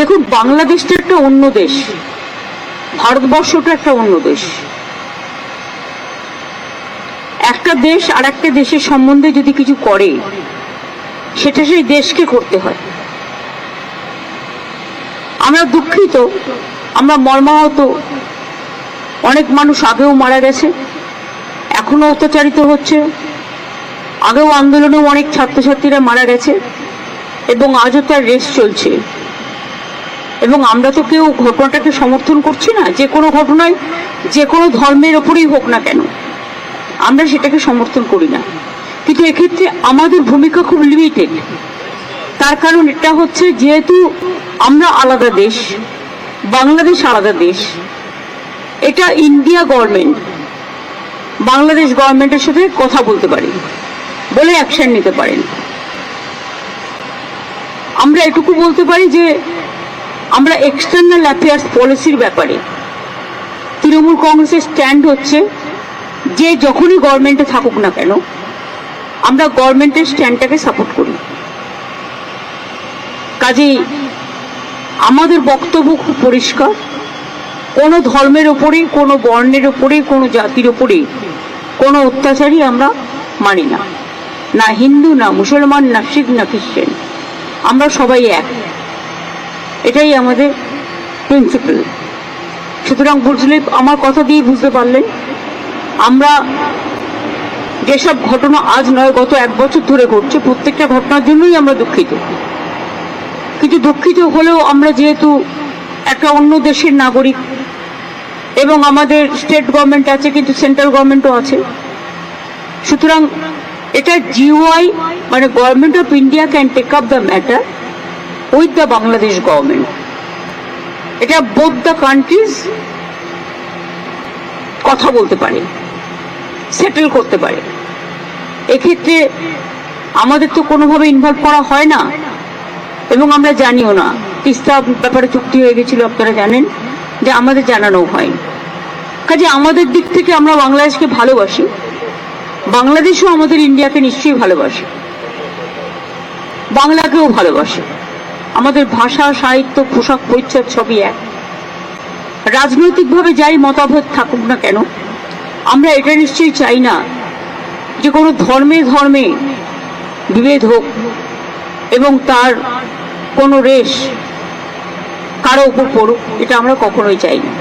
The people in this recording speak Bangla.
দেখুন, বাংলাদেশটা একটা অন্য দেশ, ভারতবর্ষটা একটা অন্য দেশ। একটা দেশ আর একটা দেশের সম্বন্ধে যদি কিছু করে, সেটা সেই দেশকে করতে হয়। আমরা দুঃখিত, আমরা মর্মাহত। অনেক মানুষ আগেও মারা গেছে, এখনো অত্যাচারিত হচ্ছে। আগেও আন্দোলনেও অনেক ছাত্রছাত্রীরা মারা গেছে এবং আজও তার রেস চলছে। এবং আমরা তো কেউ ঘটনাটাকে সমর্থন করছি না। যে কোনো ঘটনায়, যে কোনো ধর্মের ওপরেই হোক না কেন, আমরা সেটাকে সমর্থন করি না। কিন্তু এক্ষেত্রে আমাদের ভূমিকা খুব লিমিটেড। তার কারণ এটা হচ্ছে, যেহেতু আমরা আলাদা দেশ, বাংলাদেশ আলাদা দেশ, এটা ইন্ডিয়া গভর্নমেন্ট বাংলাদেশ গভর্নমেন্টের সাথে কথা বলতে পারে, বলে অ্যাকশন নিতে পারেন। আমরা এটুকু বলতে পারি যে আমরা এক্সটার্নাল অ্যাফেয়ার্স পলিসির ব্যাপারে তৃণমূল কংগ্রেসের স্ট্যান্ড হচ্ছে যে যখনই গভর্নমেন্টে থাকুক না কেন, আমরা গভর্নমেন্টের স্ট্যান্ডটাকে সাপোর্ট করি। কাজেই আমাদের বক্তব্য খুব পরিষ্কার। কোনো ধর্মের ওপরে, কোনো বর্ণের ওপরে, কোনো জাতির ওপরে কোনো অত্যাচারই আমরা মানি না। না হিন্দু, না মুসলমান, না শিখ, না খ্রিস্টান, আমরা সবাই এক। এটাই আমাদের প্রিন্সিপাল। সুতরাং বুঝলে, আমার কথা দিয়ে বুঝতে পারলেন, আমরা যেসব ঘটনা আজ নয়, গত 1 বছর ধরে ঘটছে, প্রত্যেকটা ঘটনার জন্যই আমরা দুঃখিত। কিন্তু দুঃখিত হলেও আমরা যেহেতু একটা অন্য দেশের নাগরিক এবং আমাদের স্টেট গভর্নমেন্ট আছে, কিন্তু সেন্ট্রাল গভর্নমেন্টও আছে, সুতরাং এটা জিওআই মানে government of India can take up the matter with the Bangladesh government. এটা বোথ দ্য কান্ট্রিজ কথা বলতে পারে, সেটেল করতে পারে। এক্ষেত্রে আমাদের তো কোনোভাবে ইনভলভ করা হয় না এবং আমরা জানিও না। তিস্তা ব্যাপারে চুক্তি হয়ে গেছিল, আপনারা জানেন, যে আমাদের জানানো হয়নি। কাজে আমাদের দিক থেকে আমরা বাংলাদেশকে ভালোবাসি, বাংলাদেশও আমাদের ইন্ডিয়াকে নিশ্চয়ই ভালোবাসে, বাংলাকেও ভালোবাসে। আমাদের ভাষা, সাহিত্য, পোশাক পরিচ্ছদ সবই এক। রাজনৈতিকভাবে যাই মতভেদ থাকুক না কেন, আমরা এটা নিশ্চয়ই চাই না যে কোনো ধর্মে ধর্মে বিভেদ হোক এবং তার কোনো রেশ কারো উপর পড়ুক। এটা আমরা কখনোই চাই না।